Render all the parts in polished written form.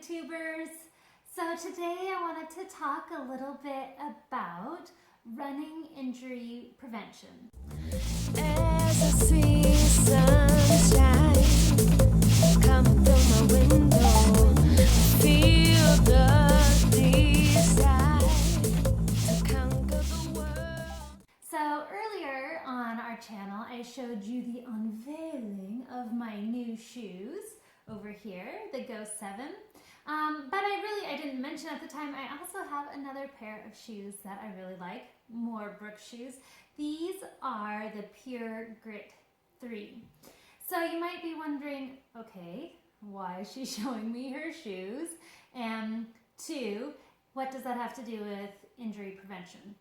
YouTubers. So today I wanted to talk a little bit about running injury prevention. As I see sunshine coming through my window, feel the desire to conquer the world. So earlier on our channel, I showed you the unveiling of my new shoes over here, the Ghost 7. But I didn't mention at the time, I also have another pair of shoes that I really like, more Brook shoes. These are the Pure Grit 3. So you might be wondering, okay, why is she showing me her shoes? And 2, what does that have to do with injury prevention?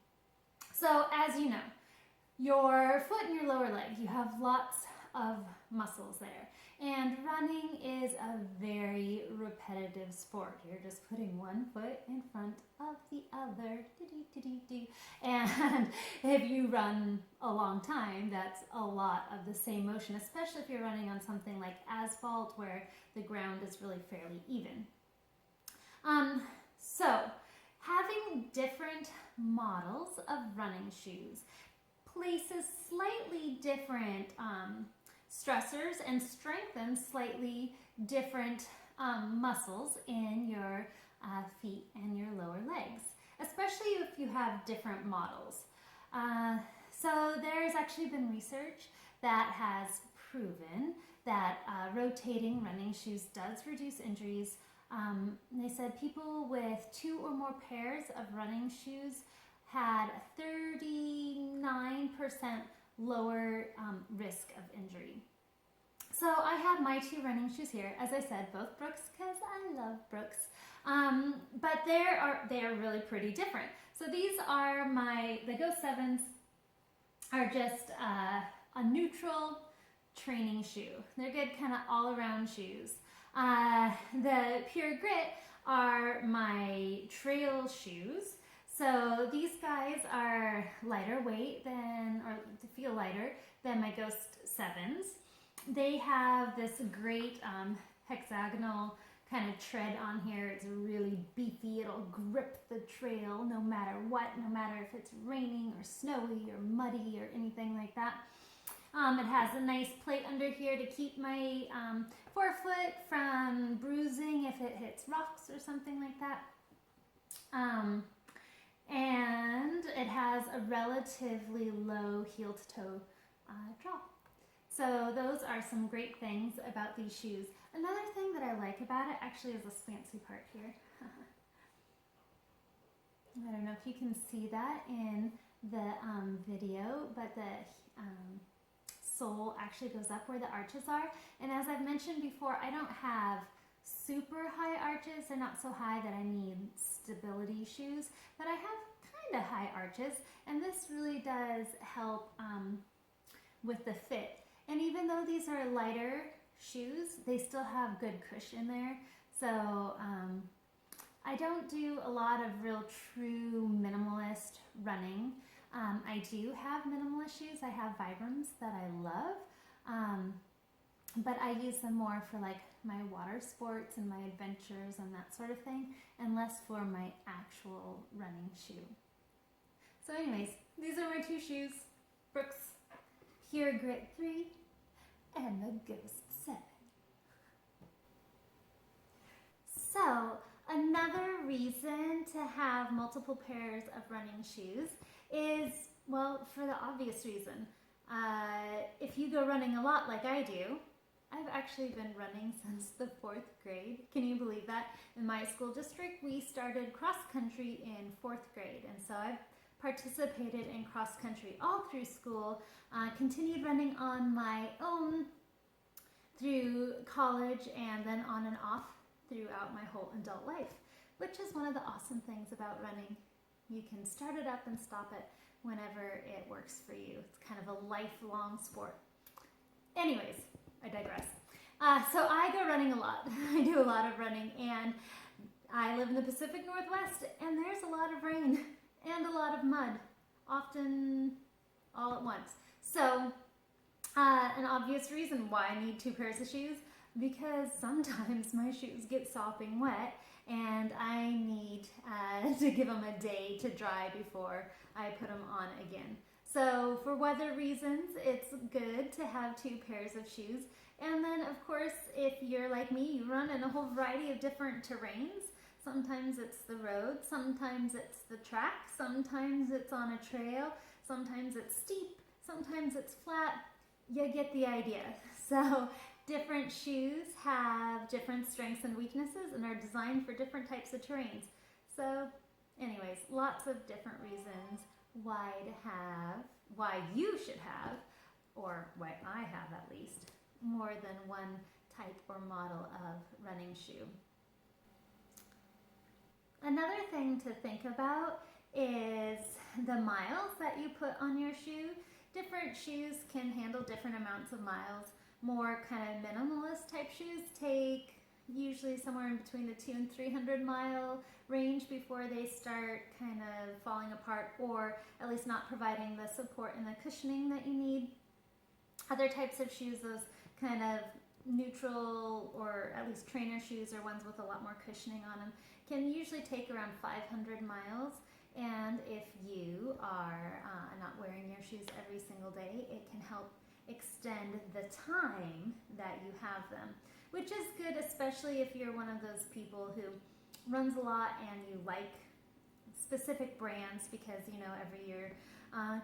So as you know, your foot and your lower leg, you have lots of muscles there. And running is a very repetitive sport. You're just putting one foot in front of the other. And if you run a long time, that's a lot of the same motion, especially if you're running on something like asphalt where the ground is really fairly even. So having different models of running shoes places slightly different stressors and strengthens slightly different muscles in your feet and your lower legs, especially if you have different models. So there's actually been research that has proven that rotating running shoes does reduce injuries. They said people with 2 or more pairs of running shoes had 39% lower risk of injury. So I have my 2 running shoes here, as I said, both Brooks because I love Brooks, but they are really pretty different. So these are the Ghost 7s are just a neutral training shoe. They're good kind of all around shoes. The Pure Grit are my trail shoes. So these guys are lighter weight or feel lighter than my Ghost 7s. They have this great hexagonal kind of tread on here. It's really beefy. It'll grip the trail no matter what, no matter if it's raining or snowy or muddy or anything like that. It has a nice plate under here to keep my forefoot from bruising if it hits rocks or something like that. And it has a relatively low heel-to-toe drop. So those are some great things about these shoes. Another thing that I like about it actually is this fancy part here. I don't know if you can see that in the video, but the sole actually goes up where the arches are. And as I've mentioned before, I don't have super high arches. They're not so high that I need stability shoes, but I have kind of high arches, and this really does help with the fit. And even though these are lighter shoes, they still have good cushion there. So I don't do a lot of real true minimalist running. I do have minimalist shoes. I have Vibrams that I love, but I use them more for like my water sports and my adventures and that sort of thing, and less for my actual running shoe. So anyways, these are my 2 shoes, Brooks Pure Grit 3 and the Ghost 7. So another reason to have multiple pairs of running shoes is, well, for the obvious reason. If you go running a lot like I do, I've actually been running since the 4th grade. Can you believe that? In my school district, we started cross country in 4th grade, and so I've participated in cross country all through school, continued running on my own through college, and then on and off throughout my whole adult life, which is one of the awesome things about running. You can start it up and stop it whenever it works for you. It's kind of a lifelong sport. Anyways, I digress. So I go running a lot. I do a lot of running, and I live in the Pacific Northwest, and there's a lot of rain and a lot of mud, often all at once. So an obvious reason why I need 2 pairs of shoes, because sometimes my shoes get sopping wet and I need to give them a day to dry before I put them on again. So for weather reasons, it's good to have 2 pairs of shoes. And then of course, if you're like me, you run in a whole variety of different terrains. Sometimes it's the road, sometimes it's the track, sometimes it's on a trail, sometimes it's steep, sometimes it's flat. You get the idea. So different shoes have different strengths and weaknesses and are designed for different types of terrains. So anyways, lots of different reasons why you should have, or why I have at least, more than one type or model of running shoe. Another thing to think about is the miles that you put on your shoe. Different shoes can handle different amounts of miles. More kind of minimalist type shoes take usually somewhere in between the 200 and 300 mile range before they start kind of falling apart, or at least not providing the support and the cushioning that you need. Other types of shoes, those kind of neutral or at least trainer shoes, or ones with a lot more cushioning on them, can usually take around 500 miles. And if you are not wearing your shoes every single day, it can help extend the time that you have them, which is good, especially if you're one of those people who runs a lot and you like specific brands, because every year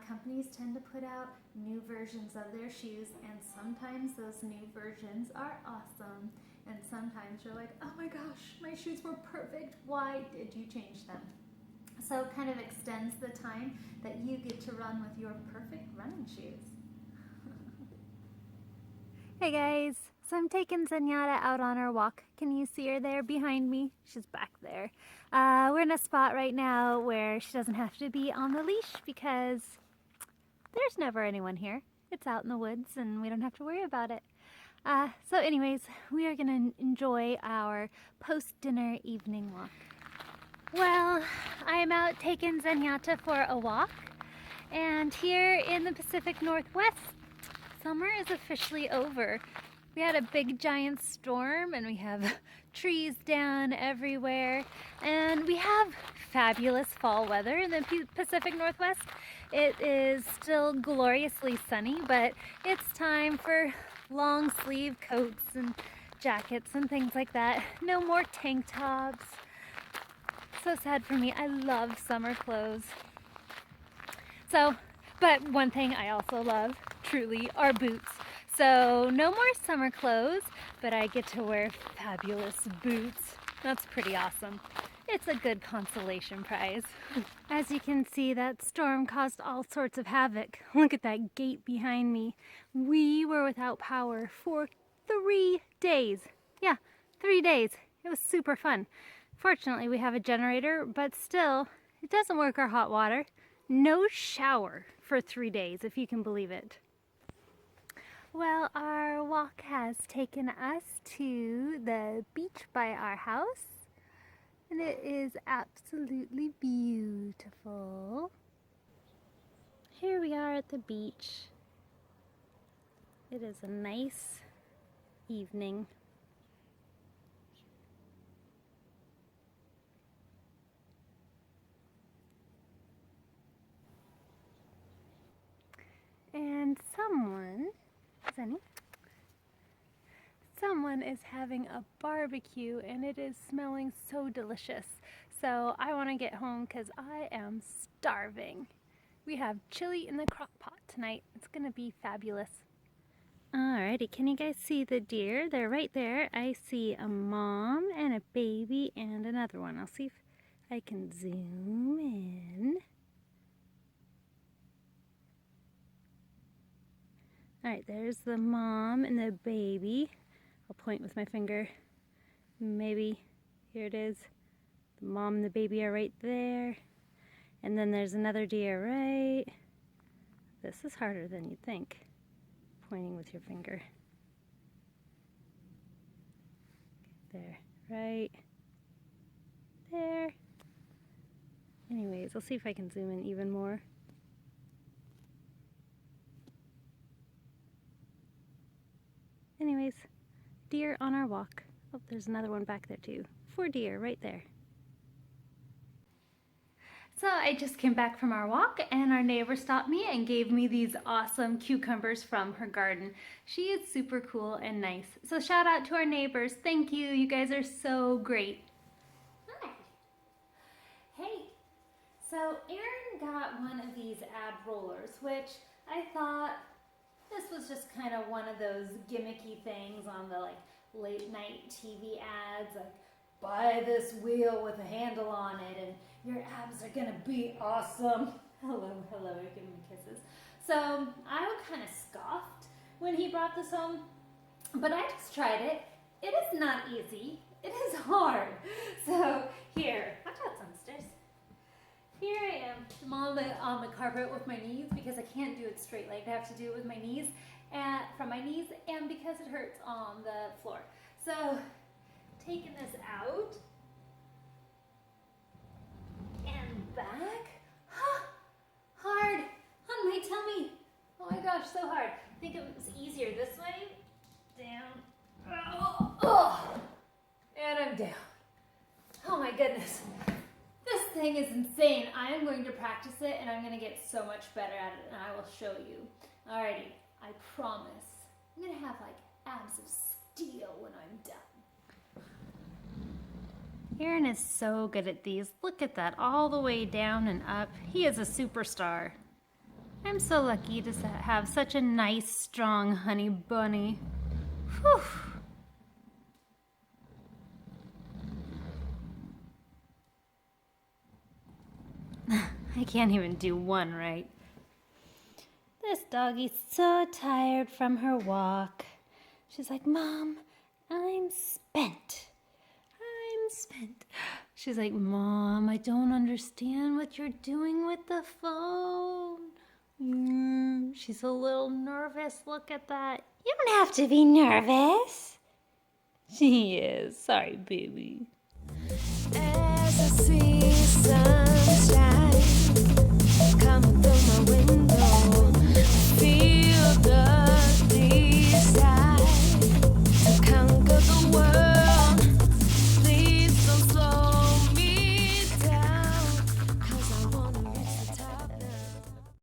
companies tend to put out new versions of their shoes, and sometimes those new versions are awesome, and sometimes you're like, oh my gosh, my shoes were perfect, why did you change them? So it kind of extends the time that you get to run with your perfect running shoes. Hey guys, so I'm taking Zenyatta out on her walk. Can you see her there behind me? She's back there. We're in a spot right now where she doesn't have to be on the leash because there's never anyone here. It's out in the woods and we don't have to worry about it. So anyways, we are going to enjoy our post-dinner evening walk. Well, I am out taking Zenyatta for a walk, and here in the Pacific Northwest, summer is officially over. We had a big giant storm and we have trees down everywhere, and we have fabulous fall weather in the Pacific Northwest. It is still gloriously sunny, but it's time for long sleeve coats and jackets and things like that. No more tank tops. So sad for me. I love summer clothes. But one thing I also love, truly, are boots. So no more summer clothes, but I get to wear fabulous boots. That's pretty awesome. It's a good consolation prize. As you can see, that storm caused all sorts of havoc. Look at that gate behind me. We were without power for 3 days. Yeah, 3 days. It was super fun. Fortunately, we have a generator, but still, it doesn't work our hot water. No shower for 3 days, if you can believe it. Well, our walk has taken us to the beach by our house, and it is absolutely beautiful. Here we are at the beach. It is a nice evening. And someone is having a barbecue, and it is smelling so delicious. So I want to get home because I am starving. We have chili in the crock pot tonight. It's going to be fabulous. Alrighty, can you guys see the deer? They're right there. I see a mom and a baby and another one. I'll see if I can zoom in. Alright, there's the mom and the baby. I'll point with my finger. Maybe, here it is. The mom and the baby are right there. And then there's another deer right. This is harder than you'd think, pointing with your finger. There, right there. Anyways, I'll see if I can zoom in even more. Anyways, deer on our walk. Oh, there's another one back there too. 4 deer right there. So I just came back from our walk and our neighbor stopped me and gave me these awesome cucumbers from her garden. She is super cool and nice. So shout out to our neighbors. Thank you. You guys are so great. Hi. Hey. So Erin got one of these ab rollers, which I thought this was just kind of one of those gimmicky things on the late night TV ads, like buy this wheel with a handle on it and your abs are gonna be awesome. Hello, give me kisses. So I kind of scoffed when he brought this home, but I just tried it. It is not easy. It is hard. So here, watch out, Sunsters. Here I am. I'm on the carpet with my knees because I can't do it straight legged. I have to do it with my knees and from my knees and because it hurts on the floor. So taking this out and back. Hard on my tummy. Oh my gosh, so hard. I think it was easier this way. Down. Oh. And I'm down. Oh my goodness. This thing is insane. I am going to practice it and I'm going to get so much better at it and I will show you. Alrighty, I promise. I'm going to have abs of steel when I'm done. Aaron is so good at these. Look at that, all the way down and up. He is a superstar. I'm so lucky to have such a nice, strong honey bunny. Whew. I can't even do one right. This doggy's so tired from her walk. She's like, Mom, I'm spent. She's like, Mom, I don't understand what you're doing with the phone. She's a little nervous. Look at that. You don't have to be nervous. She is. Sorry, baby.